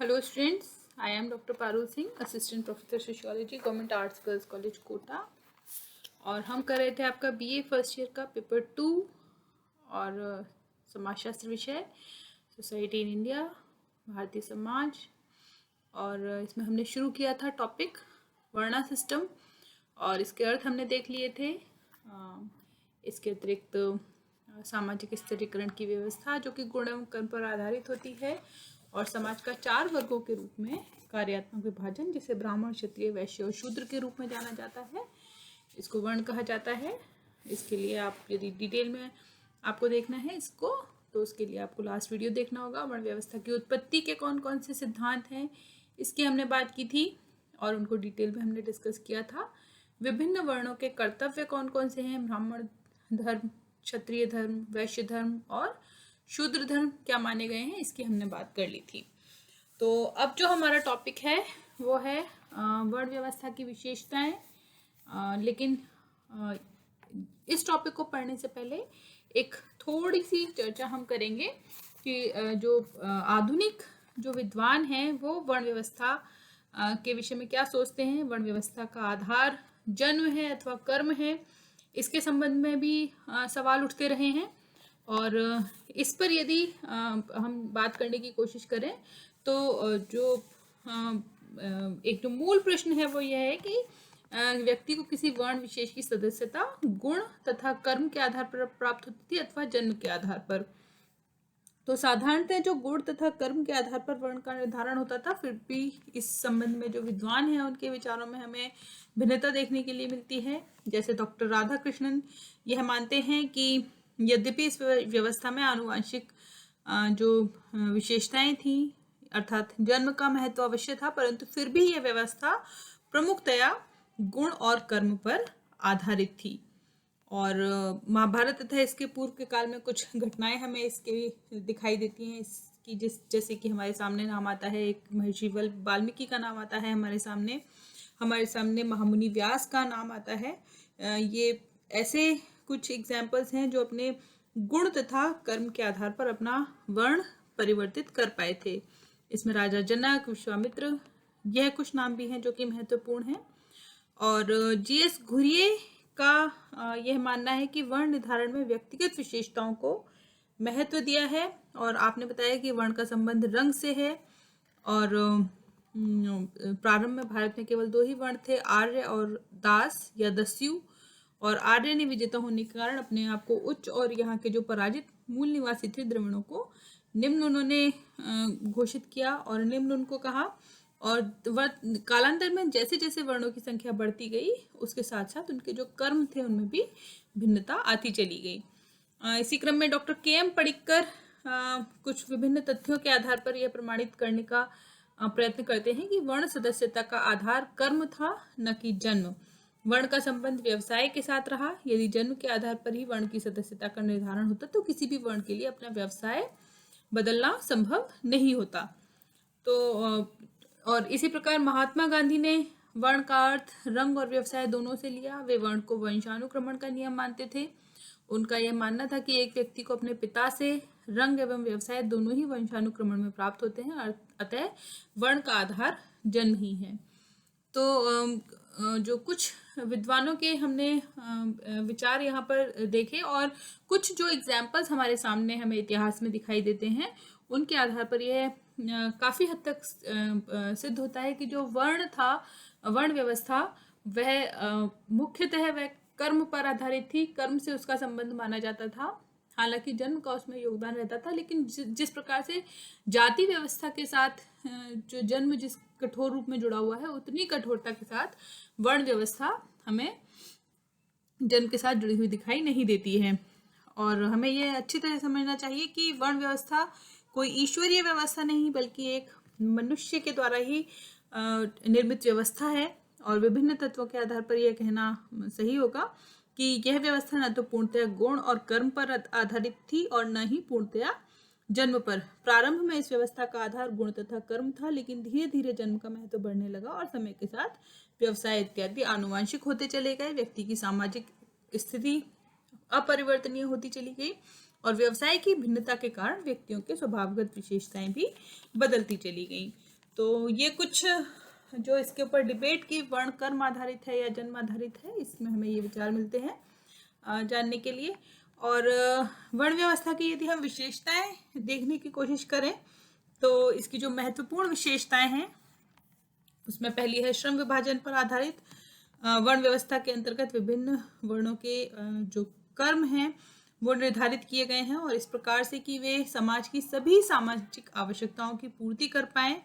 Hello students, I am Dr. Parul Singh, Assistant Professor Sociology, Government Arts Girls College Kota. और हम कर रहे थे आपका बीए फर्स्ट ईयर का पेपर 2 और समाजशास्त्र विषय society in India, Bharatiya Samaj. और इसमें हमने शुरू किया था टॉपिक वर्णा सिस्टम और इसके अर्थ हमने देख लिए थे। इसके अतिरिक्त सामाजिक स्तरीकरण की व्यवस्था जो कि गुण एवं कर्म पर आधारित होती है और समाज का 4 वर्गों के रूप में कार्यात्मक विभाजन जिसे ब्राह्मण, क्षत्रिय, वैश्य और शूद्र के रूप में जाना जाता है, इसको वर्ण कहा जाता है। इसके लिए आप यदि डिटेल में आपको देखना है इसको तो उसके लिए आपको लास्ट वीडियो देखना होगा। वर्ण व्यवस्था की उत्पत्ति के कौन कौन से सिद्धांत हैं इसकी हमने बात की थी और उनको डिटेल में हमने डिस्कस किया था। विभिन्न वर्णों के कर्तव्य कौन कौन से हैं, ब्राह्मण धर्म, क्षत्रिय धर्म, वैश्य धर्म और शूद्र धर्म क्या माने गए हैं, इसकी हमने बात कर ली थी। तो अब जो हमारा टॉपिक है वो है वर्ण व्यवस्था की विशेषताएं। लेकिन इस टॉपिक को पढ़ने से पहले एक थोड़ी सी चर्चा हम करेंगे कि जो आधुनिक जो विद्वान हैं वो वर्ण व्यवस्था के विषय में क्या सोचते हैं। वर्ण व्यवस्था का आधार जन्म है अथवा कर्म है, इसके संबंध में भी सवाल उठते रहे हैं। और इस पर यदि हम बात करने की कोशिश करें तो जो एक जो मूल प्रश्न है वो यह है कि व्यक्ति को किसी वर्ण विशेष की सदस्यता गुण तथा कर्म के आधार पर प्राप्त होती थी अथवा जन्म के आधार पर। तो साधारणतः जो गुण तथा कर्म के आधार पर वर्ण का निर्धारण होता था, फिर भी इस संबंध में जो विद्वान हैं उनके विचारों में हमें भिन्नता देखने के लिए मिलती है। जैसे डॉक्टर राधाकृष्णन यह मानते हैं कि यद्यपि इस व्यवस्था में आनुवांशिक जो विशेषताएं थी अर्थात जन्म का महत्व अवश्य था, परंतु फिर भी यह व्यवस्था प्रमुखतया गुण और कर्म पर आधारित थी। और महाभारत तथा इसके पूर्व के काल में कुछ घटनाएं हमें इसके दिखाई देती हैं इसकी, जैसे कि हमारे सामने नाम आता है एक महर्षि वाल्मीकि का नाम आता है, हमारे सामने महामुनि व्यास का नाम आता है। ये ऐसे कुछ एग्जाम्पल्स हैं जो अपने गुण तथा कर्म के आधार पर अपना वर्ण परिवर्तित कर पाए थे। इसमें राजा जनक, विश्वामित्र, यह कुछ नाम भी हैं जो कि महत्वपूर्ण हैं। और जीएस घुरिये का यह मानना है कि वर्ण निर्धारण में व्यक्तिगत विशेषताओं को महत्व दिया है। और आपने बताया कि वर्ण का संबंध रंग से है और प्रारंभ में भारत में केवल 2 ही वर्ण थे, आर्य और दास या दस्यु। और आर्य ने विजेता होने के कारण अपने आप को उच्च और यहाँ के जो पराजित मूल निवासी थे द्रविड़ों को निम्न उन्होंने घोषित किया और निम्न उनको कहा। और कालांतर में जैसे जैसे वर्णों की संख्या बढ़ती गई उसके साथ साथ उनके जो कर्म थे उनमें भी भिन्नता आती चली गई। इसी क्रम में डॉक्टर के.एम. पडिक्कर कुछ विभिन्न तथ्यों के आधार पर यह प्रमाणित करने का प्रयत्न करते हैं कि वर्ण सदस्यता का आधार कर्म था न कि जन्म। वर्ण का संबंध व्यवसाय के साथ रहा। यदि जन्म के आधार पर ही वर्ण की सदस्यता का निर्धारण होता तो किसी भी वर्ण के लिए अपना व्यवसाय बदलना संभव नहीं होता। तो और इसी प्रकार महात्मा गांधी ने वर्ण का अर्थ रंग और व्यवसाय दोनों से लिया। वे वर्ण को वंशानुक्रमण का नियम मानते थे। उनका यह मानना था कि एक व्यक्ति को अपने पिता से रंग एवं व्यवसाय दोनों ही वंशानुक्रमण में प्राप्त होते हैं, अतः वर्ण का आधार जन्म ही है। तो जो कुछ विद्वानों के हमने विचार यहाँ पर देखे और कुछ जो एग्जाम्पल्स हमारे सामने हमें इतिहास में दिखाई देते हैं उनके आधार पर यह काफ़ी हद तक सिद्ध होता है कि जो वर्ण व्यवस्था वह मुख्यतः वह कर्म पर आधारित थी। कर्म से उसका संबंध माना जाता था, हालांकि जन्म का उसमें योगदान रहता था, लेकिन जिस प्रकार से जाति व्यवस्था के साथ जो जन्म जिस कठोर रूप में जुड़ा हुआ है उतनी कठोरता के साथ वर्ण व्यवस्था हमें जन्म के साथ जुड़ी हुई दिखाई नहीं देती है। और हमें यह अच्छी तरह समझना चाहिए कि वर्ण व्यवस्था कोई ईश्वरीय व्यवस्था नहीं बल्कि एक मनुष्य के द्वारा ही निर्मित व्यवस्था है। और विभिन्न तत्वों के आधार पर यह कहना सही होगा कि यह व्यवस्था न तो पूर्णतया गुण और कर्म पर आधारित थी और न ही पूर्णतया जन्म पर। प्रारंभ में इस व्यवस्था का आधार गुण तथा कर्म था, लेकिन धीरे धीरे जन्म का महत्व बढ़ने लगा और समय के साथ व्यवसाय इत्यादि आनुवांशिक होते चले गए। व्यक्ति की सामाजिक स्थिति अपरिवर्तनीय होती चली गई और व्यवसाय की भिन्नता के कारण व्यक्तियों के स्वभावगत विशेषताएं भी बदलती चली गई। तो ये कुछ जो इसके ऊपर डिबेट की वर्ण कर्म आधारित है या जन्म आधारित है, इसमें हमें ये विचार मिलते हैं जानने के लिए। और वर्ण व्यवस्था की यदि हम विशेषताएं देखने की कोशिश करें तो इसकी जो महत्वपूर्ण विशेषताएं हैं उसमें पहली है श्रम विभाजन पर आधारित। वर्ण व्यवस्था के अंतर्गत विभिन्न वर्णों के जो कर्म हैं वो निर्धारित किए गए हैं और इस प्रकार से कि वे समाज की सभी सामाजिक आवश्यकताओं की पूर्ति कर पाएं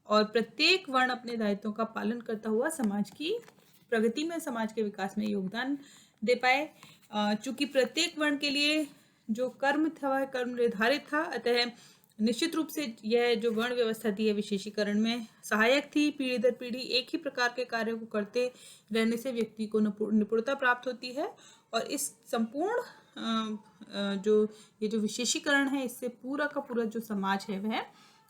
और प्रत्येक वर्ण अपने दायित्वों का पालन करता हुआ समाज की प्रगति में, समाज के विकास में योगदान दे पाए। चूंकि प्रत्येक वर्ण के लिए जो कर्म था वह कर्म निर्धारित था, अतः निश्चित रूप से यह जो वर्ण व्यवस्था थी यह विशेषीकरण में सहायक थी। पीढ़ी दर पीढ़ी एक ही प्रकार के कार्यों को करते रहने से व्यक्ति को निपुणता प्राप्त होती है और इस संपूर्ण ये जो विशेषीकरण है इससे पूरा का पूरा जो समाज है वह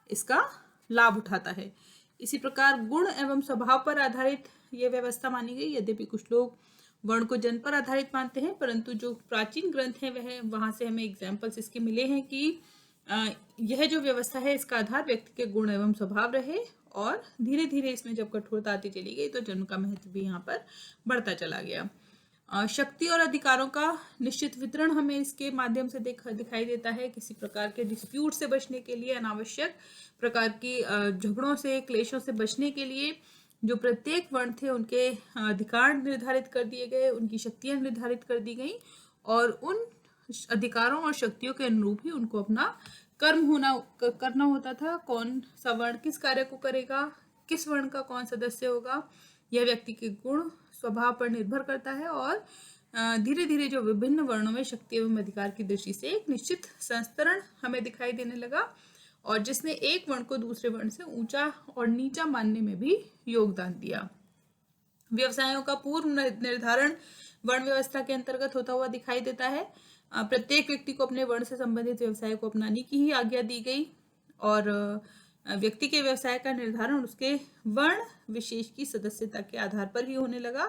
इसका लाभ उठाता है। इसी प्रकार गुण एवं स्वभाव पर आधारित यह व्यवस्था मानी गई। यद्यपि कुछ लोग वर्ण को जन्म पर आधारित मानते हैं, परंतु जो प्राचीन ग्रंथ है वह वहां से हमें एग्जाम्पल्स इसके मिले हैं कि यह जो व्यवस्था है इसका आधार व्यक्ति के गुण एवं स्वभाव रहे और धीरे धीरे इसमें जब कठोरता आती चली गई तो जन्म का महत्व भी यहाँ पर बढ़ता चला गया। शक्ति और अधिकारों का निश्चित वितरण हमें इसके माध्यम से दिखाई देता है। किसी प्रकार के डिस्प्यूट से बचने के लिए, अनावश्यक प्रकार की झगड़ों से, क्लेशों से बचने के लिए जो प्रत्येक वर्ण थे उनके अधिकार निर्धारित कर दिए गए, उनकी शक्तियां निर्धारित कर दी गई और उन अधिकारों और शक्तियों के अनुरूप ही उनको अपना कर्म करना होता था। कौन सा वर्ण किस कार्य को करेगा, किस वर्ण का कौन सदस्य होगा, यह व्यक्ति के गुण स्वभाव पर निर्भर करता है और धीरे धीरे जो विभिन्न वर्णों में शक्ति एवं अधिकार की दृष्टि से एक निश्चित संस्तरण हमें दिखाई देने लगा और जिसने एक वर्ण को दूसरे वर्ण से ऊंचा और नीचा मानने में भी योगदान दिया। व्यवसायों का पूर्व निर्धारण वर्ण व्यवस्था के अंतर्गत होता हुआ दिखाई देता है। प्रत्येक व्यक्ति को अपने वर्ण से संबंधित व्यवसाय को अपनाने की ही आज्ञा दी गई और व्यक्ति के व्यवसाय का निर्धारण उसके वर्ण विशेष की सदस्यता के आधार पर ही होने लगा।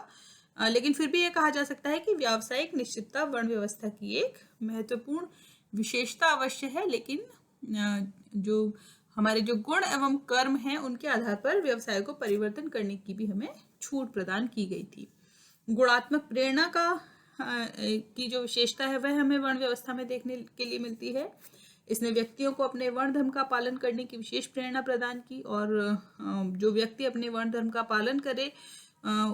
लेकिन फिर भी यह कहा जा सकता है कि व्यावसायिक निश्चितता वर्ण व्यवस्था की एक महत्वपूर्ण विशेषता अवश्य है, लेकिन जो हमारे जो गुण एवं कर्म हैं उनके आधार पर व्यवसाय को परिवर्तन करने की भी हमें छूट प्रदान की गई थी। गुणात्मक प्रेरणा की जो विशेषता है वह हमें वर्ण व्यवस्था में देखने के लिए मिलती है। इसने व्यक्तियों को अपने वर्ण धर्म का पालन करने की विशेष प्रेरणा प्रदान की और जो व्यक्ति अपने वर्ण धर्म का पालन करे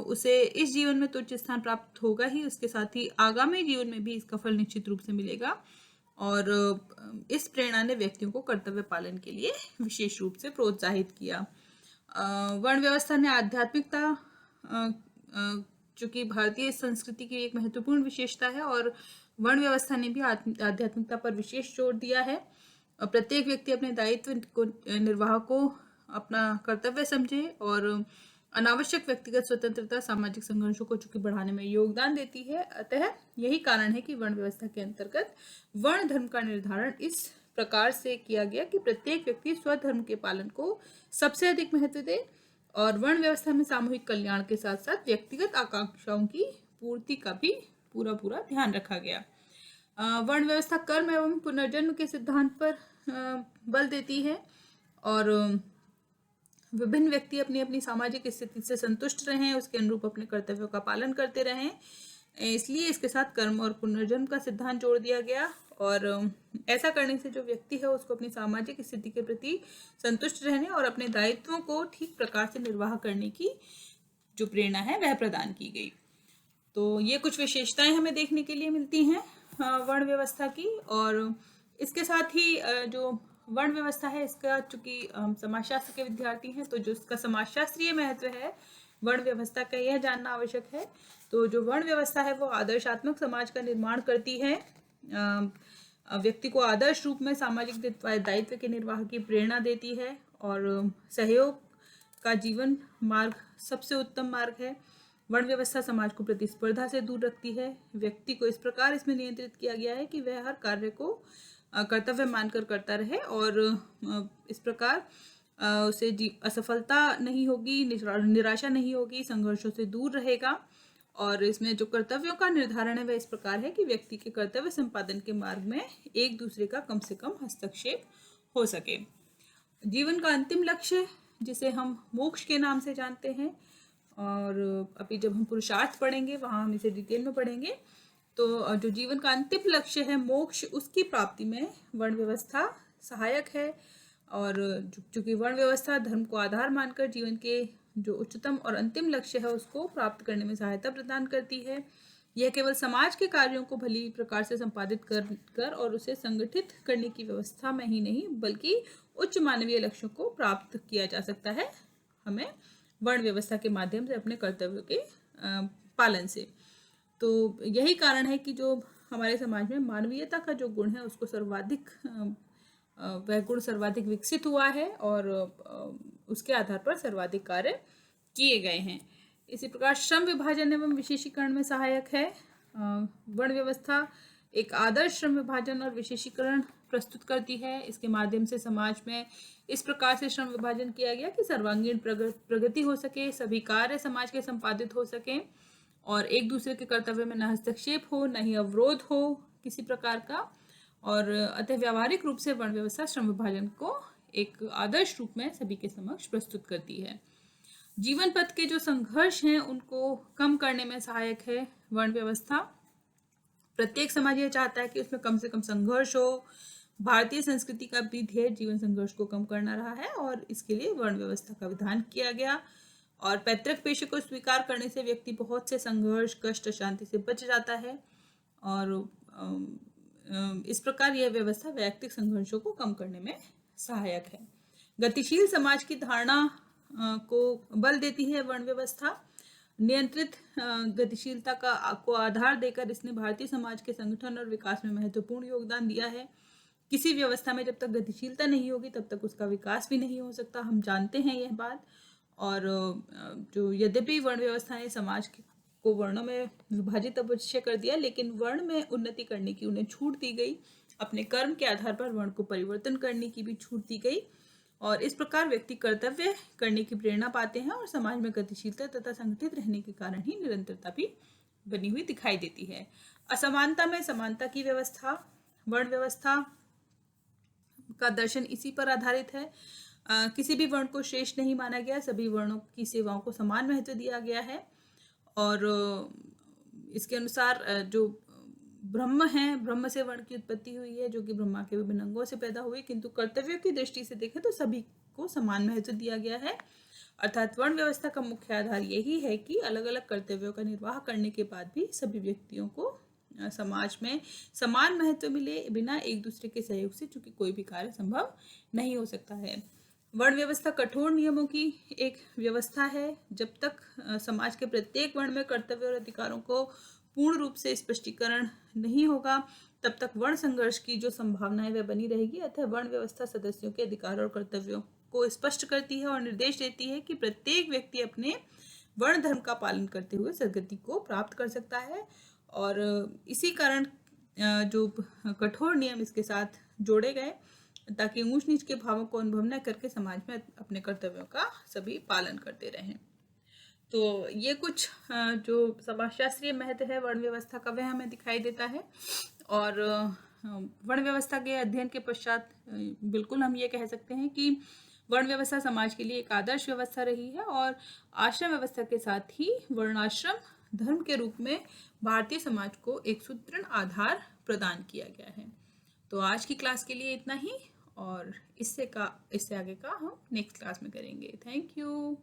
उसे इस जीवन में तो उच्च स्थान प्राप्त होगा ही, उसके साथ ही आगामी जीवन में भी इसका फल निश्चित रूप से मिलेगा। और इस प्रेरणा ने व्यक्तियों को कर्तव्य पालन के लिए विशेष रूप से प्रोत्साहित किया। वर्ण व्यवस्था ने आध्यात्मिकता, चूंकि भारतीय संस्कृति की एक महत्वपूर्ण विशेषता है और वर्ण व्यवस्था ने भी आध्यात्मिकता पर विशेष जोर दिया है। प्रत्येक व्यक्ति अपने दायित्व को निर्वाह को अपना कर्तव्य समझे और अनावश्यक व्यक्तिगत स्वतंत्रता सामाजिक संघर्षों को चूंकि बढ़ाने में योगदान देती है। अतः यही कारण है कि वर्ण व्यवस्था के अंतर्गत वर्ण धर्म का निर्धारण इस प्रकार से किया गया कि प्रत्येक व्यक्ति स्वधर्म के पालन को सबसे अधिक महत्व दे और वर्ण व्यवस्था में सामूहिक कल्याण के साथ साथ व्यक्तिगत आकांक्षाओं की पूर्ति का भी पूरा ध्यान रखा गया। वर्ण व्यवस्था कर्म एवं पुनर्जन्म के सिद्धांत पर बल देती है और विभिन्न व्यक्ति अपनी अपनी सामाजिक स्थिति से संतुष्ट रहें, उसके अनुरूप अपने कर्तव्यों का पालन करते रहें, इसलिए इसके साथ कर्म और पुनर्जन्म का सिद्धांत जोड़ दिया गया। और ऐसा करने से जो व्यक्ति है उसको अपनी सामाजिक स्थिति के प्रति संतुष्ट रहने और अपने दायित्वों को ठीक प्रकार से निर्वाह करने की जो प्रेरणा है वह प्रदान की गई। तो ये कुछ विशेषताएं हमें देखने के लिए मिलती हैं वर्ण व्यवस्था की। और इसके साथ ही जो वर्ण व्यवस्था है इसका चूंकि समाजशास्त्र के विद्यार्थी हैं तो जो इसका समाजशास्त्रीय महत्व है वर्ण व्यवस्था का यह जानना आवश्यक है। तो जो वर्ण व्यवस्था है वो आदर्शात्मक समाज का निर्माण करती है, व्यक्ति को आदर्श रूप में सामाजिक दायित्व के निर्वाह की प्रेरणा देती है और सहयोग का जीवन मार्ग सबसे उत्तम मार्ग है। वर्ण व्यवस्था समाज को प्रतिस्पर्धा से दूर रखती है। व्यक्ति को इस प्रकार इसमें नियंत्रित किया गया है कि वह हर कार्य को कर्तव्य मानकर करता रहे और इस प्रकार उसे असफलता नहीं होगी, निराशा नहीं होगी, संघर्षों से दूर रहेगा। और इसमें जो कर्तव्यों का निर्धारण है वह इस प्रकार है कि व्यक्ति के कर्तव्य संपादन के मार्ग में एक दूसरे का कम से कम हस्तक्षेप हो सके। जीवन का अंतिम लक्ष्य जिसे हम मोक्ष के नाम से जानते हैं, और अभी जब हम पुरुषार्थ पढ़ेंगे वहाँ हम इसे डिटेल में पढ़ेंगे। तो जो जीवन का अंतिम लक्ष्य है मोक्ष, उसकी प्राप्ति में वर्ण व्यवस्था सहायक है। और चूंकि वर्ण व्यवस्था धर्म को आधार मानकर जीवन के जो उच्चतम और अंतिम लक्ष्य है उसको प्राप्त करने में सहायता प्रदान करती है। यह केवल समाज के कार्यों को भली प्रकार से संपादित कर और उसे संगठित करने की व्यवस्था में ही नहीं, बल्कि उच्च मानवीय लक्ष्यों को प्राप्त किया जा सकता है हमें वर्ण व्यवस्था के माध्यम से, अपने कर्तव्यों के पालन से। तो यही कारण है कि जो हमारे समाज में मानवीयता का जो गुण है उसको सर्वाधिक वह गुण सर्वाधिक विकसित हुआ है, और उसके आधार पर सर्वाधिक कार्य किए गए हैं। इसी प्रकार श्रम विभाजन एवं विशेषीकरण में सहायक है। वर्ण व्यवस्था एक आदर्श श्रम विभाजन और विशेषीकरण प्रस्तुत करती है। इसके माध्यम से समाज में इस प्रकार से श्रम विभाजन किया गया कि सर्वांगीण प्रगति हो सके, सभी कार्य समाज के संपादित हो सके, और एक दूसरे के कर्तव्य में न हस्तक्षेप हो, न ही अवरोध हो किसी प्रकार का। और अतः व्यावहारिक रूप से वर्ण व्यवस्था श्रम विभाजन को एक आदर्श रूप में सभी के समक्ष प्रस्तुत करती है। जीवन पथ के जो संघर्ष हैं उनको कम करने में सहायक है वर्ण व्यवस्था। प्रत्येक समाज यह चाहता है कि उसमें कम से कम संघर्ष हो। भारतीय संस्कृति का भी ध्येय जीवन संघर्ष को कम करना रहा है, और इसके लिए वर्ण व्यवस्था का विधान किया गया। और पैतृक पेशे को स्वीकार करने से व्यक्ति बहुत से संघर्ष, कष्ट, अशांति से बच जाता है, और इस प्रकार यह व्यवस्था वैयक्तिक संघर्षों को कम करने में सहायक है। गतिशील समाज की धारणा को बल देती है वर्ण व्यवस्था। नियंत्रित गतिशीलता को आधार देकर इसने भारतीय समाज के संगठन और विकास में महत्वपूर्ण योगदान दिया है। किसी व्यवस्था में जब तक गतिशीलता नहीं होगी तब तक उसका विकास भी नहीं हो सकता, हम जानते हैं यह बात। और जो यद्यपि वर्ण व्यवस्था ने समाज को वर्णों में विभाजित अवश्य कर दिया, लेकिन वर्ण में उन्नति करने की उन्हें छूट दी गई। अपने कर्म के आधार पर वर्ण को परिवर्तन करने की भी छूट दी गई, और इस प्रकार व्यक्ति कर्तव्य करने की प्रेरणा पाते हैं, और समाज में गतिशीलता तथा संगठित रहने के कारण ही निरंतरता भी बनी हुई दिखाई देती है। असमानता में समानता की व्यवस्था। वर्ण व्यवस्था का दर्शन इसी पर आधारित है। किसी भी वर्ण को श्रेष्ठ नहीं माना गया, सभी वर्णों की सेवाओं को समान महत्व दिया गया है। और इसके अनुसार जो ब्रह्म है, ब्रह्म से वर्ण की उत्पत्ति हुई है, जो कि ब्रह्मा के विभिन्न अंगों से पैदा हुए, किंतु कर्तव्यों की दृष्टि से देखें तो सभी को समान महत्व दिया गया है। अर्थात वर्ण व्यवस्था का मुख्य आधार यही है कि अलग अलग कर्तव्यों का निर्वाह करने के बाद भी सभी व्यक्तियों को समाज में समान महत्व मिले, बिना एक दूसरे के सहयोग से चूंकि कोई भी कार्य संभव नहीं हो सकता है। वर्ण व्यवस्था कठोर नियमों की एक व्यवस्था है। जब तक समाज के प्रत्येक वर्ण में कर्तव्य और अधिकारों को पूर्ण रूप से स्पष्टीकरण नहीं होगा, तब तक वर्ण संघर्ष की जो संभावना है वह बनी रहेगी। अतः वर्ण व्यवस्था सदस्यों के अधिकार और कर्तव्यों को स्पष्ट करती है और निर्देश देती है कि प्रत्येक व्यक्ति अपने वर्ण धर्म का पालन करते हुए सद्गति को प्राप्त कर सकता है। और इसी कारण जो कठोर नियम इसके साथ जोड़े गए, ताकि ऊंच नीच के भावों को अनुभव न करके समाज में अपने कर्तव्यों का सभी पालन करते रहें। तो ये कुछ जो समाजशास्त्रीय महत्व है वर्ण व्यवस्था का, वह हमें दिखाई देता है। और वर्ण व्यवस्था के अध्ययन के पश्चात बिल्कुल हम ये कह सकते हैं कि वर्ण व्यवस्था समाज के लिए एक आदर्श व्यवस्था रही है, और आश्रम व्यवस्था के साथ ही वर्णाश्रम धर्म के रूप में भारतीय समाज को एक सुदृढ़ आधार प्रदान किया गया है। तो आज की क्लास के लिए इतना ही, और इससे आगे का हम नेक्स्ट क्लास में करेंगे। Thank you.